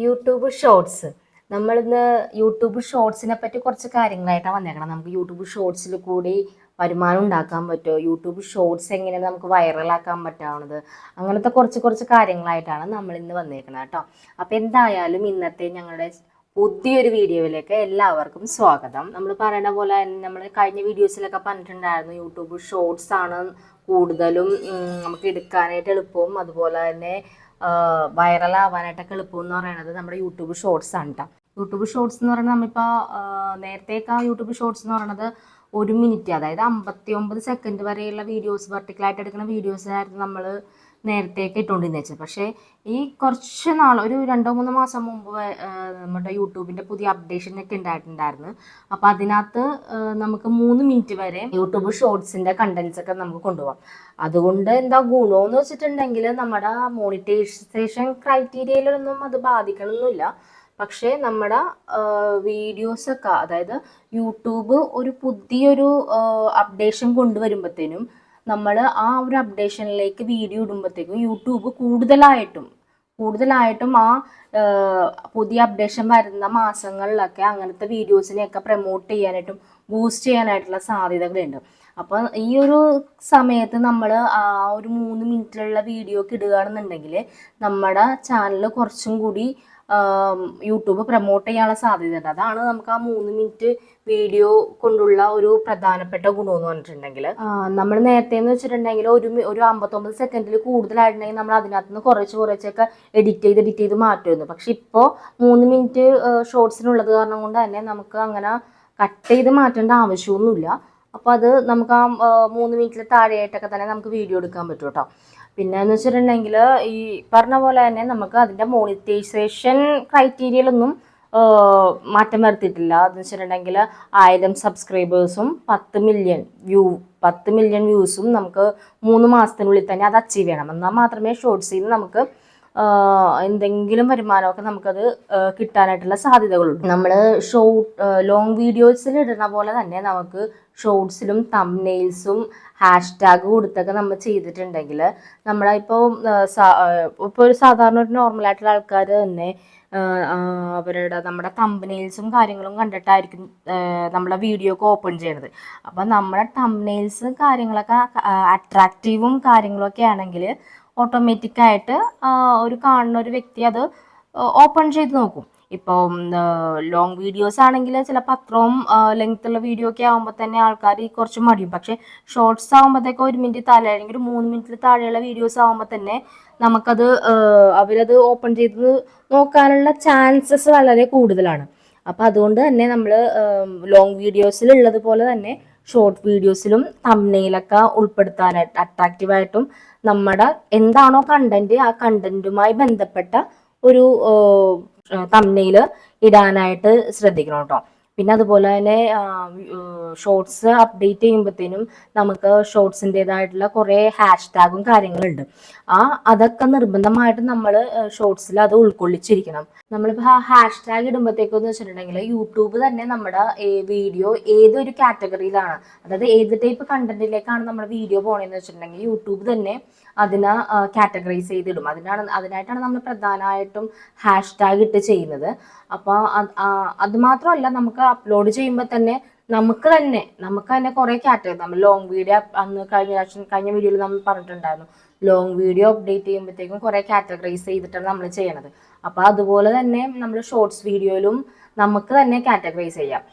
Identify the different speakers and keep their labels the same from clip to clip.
Speaker 1: YouTube shorts. നമ്മളിന്ന് YouTube ഷോർട്സിനെ പറ്റി കുറച്ച് കാര്യങ്ങളായിട്ടാണ് വന്നേക്കണം. നമുക്ക് യൂട്യൂബ് ഷോർട്സിൽ കൂടി വരുമാനം ഉണ്ടാക്കാൻ പറ്റുമോ, യൂട്യൂബ് ഷോർട്സ് എങ്ങനെയാണ് നമുക്ക് വൈറലാക്കാൻ പറ്റാവുന്നത്, അങ്ങനത്തെ കുറച്ച് കുറച്ച് കാര്യങ്ങളായിട്ടാണ് നമ്മൾ ഇന്ന് വന്നേക്കണം കേട്ടോ. അപ്പം എന്തായാലും ഇന്നത്തെ ഞങ്ങളുടെ പുതിയൊരു വീഡിയോയിലേക്ക് എല്ലാവർക്കും സ്വാഗതം. നമ്മൾ പറയുന്ന പോലെ തന്നെ നമ്മൾ കഴിഞ്ഞ വീഡിയോസിലൊക്കെ പറഞ്ഞിട്ടുണ്ടായിരുന്നു, യൂട്യൂബ് ഷോർട്സ് ആണ് കൂടുതലും നമുക്ക് എടുക്കാനായിട്ട് എളുപ്പവും അതുപോലെ തന്നെ വൈറലാവാനായിട്ടൊക്കെ എളുപ്പം എന്ന് പറയുന്നത് നമ്മുടെ യൂട്യൂബ് ഷോർട്സ് ആണ് കേട്ടോ. യൂട്യൂബ് ഷോർട്സ് എന്ന് പറയുന്നത് നമ്മളിപ്പോൾ നേരത്തേക്ക് യൂട്യൂബ് ഷോർട്സ് എന്ന് പറയുന്നത് 1 മിനിറ്റ്, അതായത് 59 സെക്കൻഡ് വരെയുള്ള വീഡിയോസ്, വെർട്ടിക്കലായിട്ട് എടുക്കുന്ന വീഡിയോസായിരുന്നു നമ്മൾ നേരത്തേക്ക് ഇട്ടുകൊണ്ടിരുന്നത്. പക്ഷേ ഈ കുറച്ച് നാൾ, ഒരു 2-3 മാസം മുമ്പ് നമ്മുടെ യൂട്യൂബിൻ്റെ പുതിയ അപ്ഡേഷനൊക്കെ ഉണ്ടായിട്ടുണ്ടായിരുന്നു. അപ്പോൾ അതിനകത്ത് നമുക്ക് 3 മിനിറ്റ് വരെ യൂട്യൂബ് ഷോർട്സിൻ്റെ കണ്ടൻസ് ഒക്കെ നമുക്ക് കൊണ്ടുപോകാം. അതുകൊണ്ട് എന്താ ഗുണമെന്ന് വെച്ചിട്ടുണ്ടെങ്കിൽ നമ്മുടെ മോണിറ്റൈസേഷൻ ക്രൈറ്റീരിയയിലൊന്നും അത് ബാധിക്കണമെന്നില്ല. പക്ഷേ നമ്മുടെ വീഡിയോസൊക്കെ, അതായത് യൂട്യൂബ് ഒരു പുതിയൊരു അപ്ഡേഷൻ കൊണ്ടുവരുമ്പോഴത്തേനും നമ്മൾ ആ ഒരു അപ്ഡേഷനിലേക്ക് വീഡിയോ ഇടുമ്പോഴത്തേക്കും യൂട്യൂബ് കൂടുതലായിട്ടും ആ പുതിയ അപ്ഡേഷൻ വരുന്ന മാസങ്ങളിലൊക്കെ അങ്ങനത്തെ വീഡിയോസിനെയൊക്കെ പ്രൊമോട്ട് ചെയ്യാനായിട്ടും ബൂസ്റ്റ് ചെയ്യാനായിട്ടുള്ള സാധ്യതകളുണ്ട്. അപ്പം ഈ ഒരു സമയത്ത് നമ്മൾ ആ ഒരു 3 മിനിറ്റിലുള്ള വീഡിയോ ഒക്കെ ഇടുകയാണെന്നുണ്ടെങ്കിൽ നമ്മുടെ ചാനൽ കുറച്ചും കൂടി യൂട്യൂബ് പ്രൊമോട്ട് ചെയ്യാനുള്ള സാധ്യതയുണ്ട്. അതാണ് നമുക്ക് ആ 3 മിനിറ്റ് വീഡിയോ കൊണ്ടുള്ള ഒരു പ്രധാനപ്പെട്ട ഗുണമെന്ന് പറഞ്ഞിട്ടുണ്ടെങ്കിൽ, നമ്മൾ നേരത്തെ എന്ന് വെച്ചിട്ടുണ്ടെങ്കിൽ ഒരു 59 സെക്കൻഡിൽ കൂടുതലായിട്ടുണ്ടെങ്കിൽ നമ്മൾ അതിനകത്ത് നിന്ന് കുറച്ചൊക്കെ എഡിറ്റ് ചെയ്ത് മാറ്റുമായിരുന്നു. പക്ഷെ ഇപ്പോൾ 3 മിനിറ്റ് ഷോർട്സിനുള്ളത് കാരണം കൊണ്ട് തന്നെ നമുക്ക് അങ്ങനെ കട്ട് ചെയ്ത് മാറ്റേണ്ട ആവശ്യമൊന്നുമില്ല. അപ്പോൾ അത് നമുക്ക് ആ 3 മിനിറ്റിൽ താഴെയായിട്ടൊക്കെ തന്നെ നമുക്ക് വീഡിയോ എടുക്കാൻ പറ്റും കേട്ടോ. പിന്നെ എന്ന് വെച്ചിട്ടുണ്ടെങ്കിൽ ഈ പറഞ്ഞ പോലെ തന്നെ നമുക്ക് അതിൻ്റെ മോണിറ്റൈസേഷൻ ക്രൈറ്റീരിയയിലൊന്നും മാറ്റം വരുത്തിയിട്ടില്ല. എന്ന് വെച്ചിട്ടുണ്ടെങ്കിൽ 1000 സബ്സ്ക്രൈബേഴ്സും 10 മില്യൺ വ്യൂസും നമുക്ക് 3 മാസത്തിനുള്ളിൽ തന്നെ അത് അച്ചീവ് ചെയ്യണം. എന്നാൽ മാത്രമേ ഷോർട്സിൽ നിന്ന് നമുക്ക് എന്തെങ്കിലും വരുമാനമൊക്കെ നമുക്കത് കിട്ടാനായിട്ടുള്ള സാധ്യതകളുണ്ട്. നമ്മൾ ലോങ് വീഡിയോസിൽ ഇടുന്ന പോലെ തന്നെ നമുക്ക് ഷോർട്സിലും തംബ്നെയിൽസും ഹാഷ്ടാഗ് കൊടുത്തൊക്കെ നമ്മൾ ചെയ്തിട്ടുണ്ടെങ്കിൽ ഇപ്പോൾ ഒരു സാധാരണ ഒരു നോർമലായിട്ടുള്ള ആൾക്കാർ തന്നെ നമ്മുടെ തംബ്നെയിൽസും കാര്യങ്ങളും കണ്ടിട്ടായിരിക്കും നമ്മുടെ വീഡിയോ ഒക്കെ ഓപ്പൺ ചെയ്യണത്. അപ്പം നമ്മുടെ തംബ്നെയിൽസ് കാര്യങ്ങളൊക്കെ അട്രാക്റ്റീവും കാര്യങ്ങളൊക്കെ ആണെങ്കിൽ ഓട്ടോമാറ്റിക്കായിട്ട് കാണുന്ന ഒരു വ്യക്തി അത് ഓപ്പൺ ചെയ്ത് നോക്കും. ഇപ്പോൾ ലോങ് വീഡിയോസ് ആണെങ്കിൽ ചിലപ്പോൾ അത്രയും ലെങ്ത്തുള്ള വീഡിയോ ഒക്കെ ആകുമ്പോൾ തന്നെ ആൾക്കാർ കുറച്ച് മടിയും. പക്ഷേ ഷോർട്സ് ആകുമ്പോഴത്തേക്ക് 1 മിനിറ്റ് താഴെ അല്ലെങ്കിൽ 3 മിനിറ്റിൽ താഴെയുള്ള വീഡിയോസ് ആകുമ്പോൾ തന്നെ നമുക്കത് അവരത് ഓപ്പൺ ചെയ്ത് നോക്കാനുള്ള ചാൻസസ് വളരെ കൂടുതലാണ്. അപ്പം അതുകൊണ്ട് തന്നെ നമ്മൾ ലോങ് വീഡിയോസിലുള്ളതുപോലെ തന്നെ ഷോർട്ട് വീഡിയോസിലും തംബ്നെയിലൊക്കെ ഉൾപ്പെടുത്താനായിട്ട് അട്രാക്റ്റീവായിട്ടും നമ്മുടെ എന്താണോ കണ്ടന്റ് ആ കണ്ടന്റുമായി ബന്ധപ്പെട്ട ഒരു തംബ്നെയിൽ ഇടാനായിട്ട് ശ്രദ്ധിക്കണം കേട്ടോ. പിന്നെ അതുപോലെ തന്നെ ഷോർട്സ് അപ്ഡേറ്റ് ചെയ്യുമ്പോഴത്തേനും നമുക്ക് ഷോർട്സിൻ്റെതായിട്ടുള്ള കുറേ ഹാഷ്ടാഗും കാര്യങ്ങളുണ്ട്. അതൊക്കെ നിർബന്ധമായിട്ട് നമ്മൾ ഷോർട്സിൽ അത് ഉൾക്കൊള്ളിച്ചിരിക്കണം. നമ്മളിപ്പോൾ ഹാഷ്ടാഗ് ഇടുമ്പോഴത്തേക്കെന്ന് വെച്ചിട്ടുണ്ടെങ്കിൽ യൂട്യൂബ് തന്നെ നമ്മുടെ വീഡിയോ ഏതൊരു കാറ്റഗറിയിലാണ്, അതായത് ഏത് ടൈപ്പ് കണ്ടന്റിലേക്കാണ് നമ്മുടെ വീഡിയോ പോകണമെന്ന് വെച്ചിട്ടുണ്ടെങ്കിൽ യൂട്യൂബ് തന്നെ അതിനെ കാറ്റഗറൈസ് ചെയ്തിടും. അതിനായിട്ടാണ് നമ്മൾ പ്രധാനമായിട്ടും ഹാഷ്ടാഗ് ഇട്ട് ചെയ്യുന്നത്. അപ്പോൾ അത് മാത്രമല്ല, നമുക്ക് അപ്ലോഡ് ചെയ്യുമ്പോൾ തന്നെ നമുക്ക് തന്നെ കുറേ കാറ്റഗറി, നമ്മൾ ലോങ് വീഡിയോ അന്ന് കഴിഞ്ഞ വീഡിയോയിൽ നമ്മൾ പറഞ്ഞിട്ടുണ്ടായിരുന്നു, ലോങ് വീഡിയോ അപ്ഡേറ്റ് ചെയ്യുമ്പോഴത്തേക്കും കുറേ കാറ്റഗറൈസ് ചെയ്തിട്ടാണ് നമ്മൾ ചെയ്യണത്. അപ്പോൾ അതുപോലെ തന്നെ നമ്മൾ ഷോർട്സ് വീഡിയോയിലും നമുക്ക് തന്നെ കാറ്റഗറൈസ് ചെയ്യാം.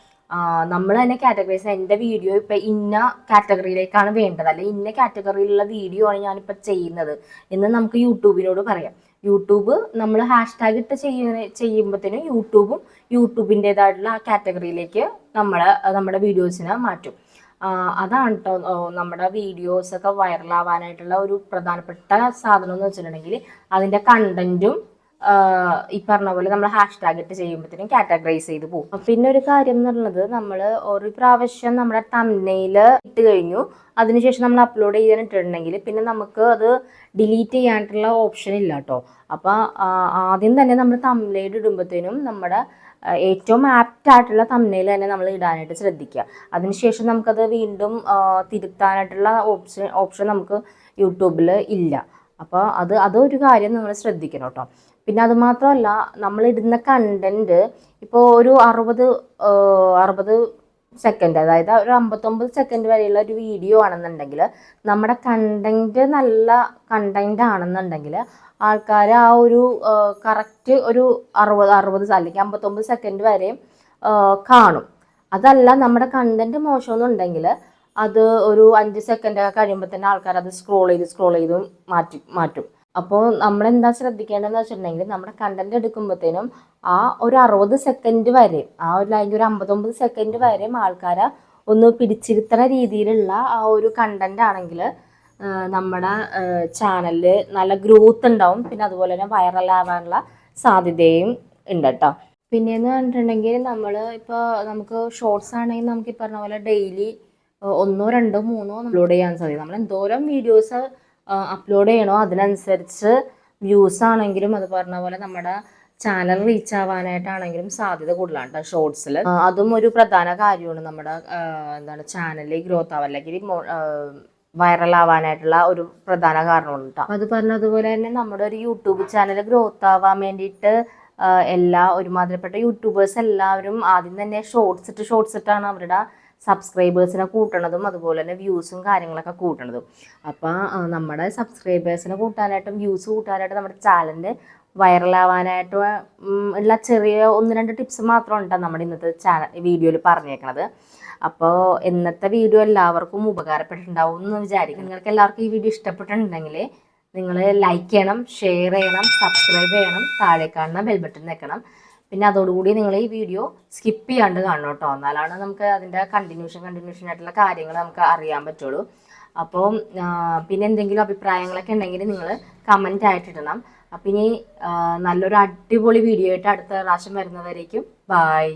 Speaker 1: നമ്മൾ തന്നെ കാറ്റഗറൈസ്, എൻ്റെ വീഡിയോ ഇപ്പം ഇന്ന കാറ്റഗറിയിലേക്കാണ് വേണ്ടത്, അല്ലെങ്കിൽ ഇന്ന കാറ്റഗറിയിലുള്ള വീഡിയോ ആണ് ഞാനിപ്പോൾ ചെയ്യുന്നത് എന്ന് നമുക്ക് യൂട്യൂബിനോട് പറയാം. യൂട്യൂബ് നമ്മൾ ഹാഷ്ടാഗ് ഇട്ട് ചെയ്യുമ്പോഴത്തേനും യൂട്യൂബിൻ്റെതായിട്ടുള്ള ആ കാറ്റഗറിയിലേക്ക് നമ്മുടെ വീഡിയോസിനെ മാറ്റും. അതാണ് കേട്ടോ നമ്മുടെ വീഡിയോസൊക്കെ വൈറലാവാനായിട്ടുള്ള ഒരു പ്രധാനപ്പെട്ട സാധനം എന്ന് വെച്ചിട്ടുണ്ടെങ്കിൽ അതിൻ്റെ കണ്ടന്റും ഈ പറഞ്ഞ പോലെ നമ്മൾ ഹാഷ്ടാഗ് ഇട്ട് ചെയ്യുമ്പോഴത്തേനും കാറ്റഗറൈസ് ചെയ്ത് പോകും. പിന്നെ ഒരു കാര്യം എന്ന് പറയുന്നത്, നമ്മൾ ഒരു പ്രാവശ്യം നമ്മുടെ തംബ്നെയിൽ ഇട്ട് കഴിഞ്ഞു, അതിനുശേഷം നമ്മൾ അപ്ലോഡ് ചെയ്യാനിട്ടുണ്ടെങ്കിൽ പിന്നെ നമുക്ക് അത് ഡിലീറ്റ് ചെയ്യാനായിട്ടുള്ള ഓപ്ഷൻ ഇല്ല കേട്ടോ. അപ്പോൾ ആദ്യം തന്നെ നമ്മൾ തംബ്നെയിൽ ഇടുമ്പോഴത്തേനും നമ്മുടെ ഏറ്റവും ആപ്റ്റ് ആയിട്ടുള്ള തംബ്നെയിൽ തന്നെ നമ്മൾ ഇടാനായിട്ട് ശ്രദ്ധിക്കുക. അതിനുശേഷം നമുക്കത് വീണ്ടും തിരുത്താനായിട്ടുള്ള ഓപ്ഷൻ നമുക്ക് യൂട്യൂബിൽ ഇല്ല. അപ്പോൾ അതൊരു കാര്യം നിങ്ങൾ ശ്രദ്ധിക്കണം കേട്ടോ. പിന്നെ അതുമാത്രമല്ല നമ്മളിടുന്ന കണ്ടന്റ് ഇപ്പോൾ ഒരു 60 സെക്കൻഡ്, അതായത് ഒരു 59 സെക്കൻഡ് വരെയുള്ള ഒരു വീഡിയോ ആണെന്നുണ്ടെങ്കിൽ, നമ്മുടെ കണ്ടന്റ് നല്ല കണ്ടന്റ് ആണെന്നുണ്ടെങ്കിൽ ആൾക്കാർ ആ ഒരു കറക്റ്റ് ഒരു 60 അല്ലെങ്കിൽ 59 സെക്കൻഡ് വരെ കാണും. അതല്ല നമ്മുടെ കണ്ടന്റ് മോശമെന്നുണ്ടെങ്കിൽ അത് ഒരു 5 സെക്കൻഡ് ഒക്കെ കഴിയുമ്പോൾ തന്നെ ആൾക്കാർ അത് സ്ക്രോൾ ചെയ്ത് മാറ്റും. അപ്പോൾ നമ്മളെന്താ ശ്രദ്ധിക്കേണ്ടതെന്ന് വെച്ചിട്ടുണ്ടെങ്കിൽ, നമ്മുടെ കണ്ടന്റ് എടുക്കുമ്പോഴത്തേനും ആ ഒരു 60 സെക്കൻഡ് വരെ, ആ ഒരു അല്ലെങ്കിൽ ഒരു 59 സെക്കൻഡ് വരെ ആൾക്കാരെ ഒന്ന് പിടിച്ചിരുത്തുന്ന രീതിയിലുള്ള ആ ഒരു കണ്ടന്റ് ആണെങ്കിൽ നമ്മുടെ ചാനലിൽ നല്ല ഗ്രോത്ത് ഉണ്ടാവും. പിന്നെ അതുപോലെ തന്നെ വൈറൽ ആവാനുള്ള സാധ്യതയും ഉണ്ട് കേട്ടോ. പിന്നെയെന്ന് പറഞ്ഞിട്ടുണ്ടെങ്കിൽ നമുക്ക് ഷോർട്സ് ആണെങ്കിൽ നമുക്ക് ഈ പറഞ്ഞ പോലെ ഡെയിലി 1, 2, 3 അപ്ലോഡ് ചെയ്യാൻ സാധിക്കും. നമ്മൾ എന്തോരം വീഡിയോസ് അപ്ലോഡ് ചെയ്യണോ അതിനനുസരിച്ച് വ്യൂസ് ആണെങ്കിലും അത് പറഞ്ഞ പോലെ നമ്മുടെ ചാനൽ റീച്ച് ആവാനായിട്ടാണെങ്കിലും സാധ്യത കൂടുതലാണ് കേട്ടോ ഷോർട്സിൽ. അതും ഒരു പ്രധാന കാര്യമാണ് നമ്മുടെ ചാനലിൽ ഗ്രോത്ത് ആവാൻ അല്ലെങ്കിൽ വൈറൽ ആവാനായിട്ടുള്ള ഒരു പ്രധാന കാരണമാണ് കേട്ടോ. അത് പറഞ്ഞതുപോലെ തന്നെ നമ്മുടെ ഒരു യൂട്യൂബ് ചാനൽ ഗ്രോത്ത് ആവാൻ വേണ്ടിയിട്ട് ഒരുമാതിരിപ്പെട്ട യൂട്യൂബേഴ്സ് എല്ലാവരും ആദ്യം തന്നെ ഷോർട്സ് ഇട്ടാണ് അവരുടെ സബ്സ്ക്രൈബേഴ്സിനെ കൂട്ടണതും അതുപോലെ തന്നെ വ്യൂസും കാര്യങ്ങളൊക്കെ കൂട്ടണതും. അപ്പം നമ്മുടെ സബ്സ്ക്രൈബേഴ്സിനെ കൂട്ടാനായിട്ടും വ്യൂസ് കൂട്ടാനായിട്ടും നമ്മുടെ ചാനലിന് വൈറലാവാനായിട്ടും ഉള്ള ചെറിയ 1-2 ടിപ്സ് മാത്രമാണ് നമ്മുടെ ഇന്നത്തെ വീഡിയോയിൽ പറഞ്ഞേക്കണത്. അപ്പോൾ ഇന്നത്തെ വീഡിയോ എല്ലാവർക്കും ഉപകാരപ്പെട്ടിട്ടുണ്ടാവും എന്ന് വിചാരിക്കും. നിങ്ങൾക്ക് എല്ലാവർക്കും ഈ വീഡിയോ ഇഷ്ടപ്പെട്ടിട്ടുണ്ടെങ്കിൽ നിങ്ങൾ ലൈക്ക് ചെയ്യണം, ഷെയർ ചെയ്യണം, സബ്സ്ക്രൈബ് ചെയ്യണം, താഴെ കാണുന്ന ബെൽ ബട്ടൺ വെക്കണം. പിന്നെ അതോടുകൂടി നിങ്ങൾ ഈ വീഡിയോ സ്കിപ്പ് ചെയ്യാണ്ട് കാണണം കേട്ടോ. എന്നാലാണ് നമുക്ക് അതിൻ്റെ കണ്ടിന്യൂഷൻ ആയിട്ടുള്ള കാര്യങ്ങൾ നമുക്ക് അറിയാൻ പറ്റുള്ളൂ. അപ്പോൾ പിന്നെ എന്തെങ്കിലും അഭിപ്രായങ്ങളൊക്കെ ഉണ്ടെങ്കിൽ നിങ്ങൾ കമൻ്റ് ആയിട്ടിടണം. അപ്പം ഇനി നല്ലൊരു അടിപൊളി വീഡിയോ ആയിട്ട് അടുത്ത പ്രാവശ്യം വരുന്നവരേക്കും ബൈ.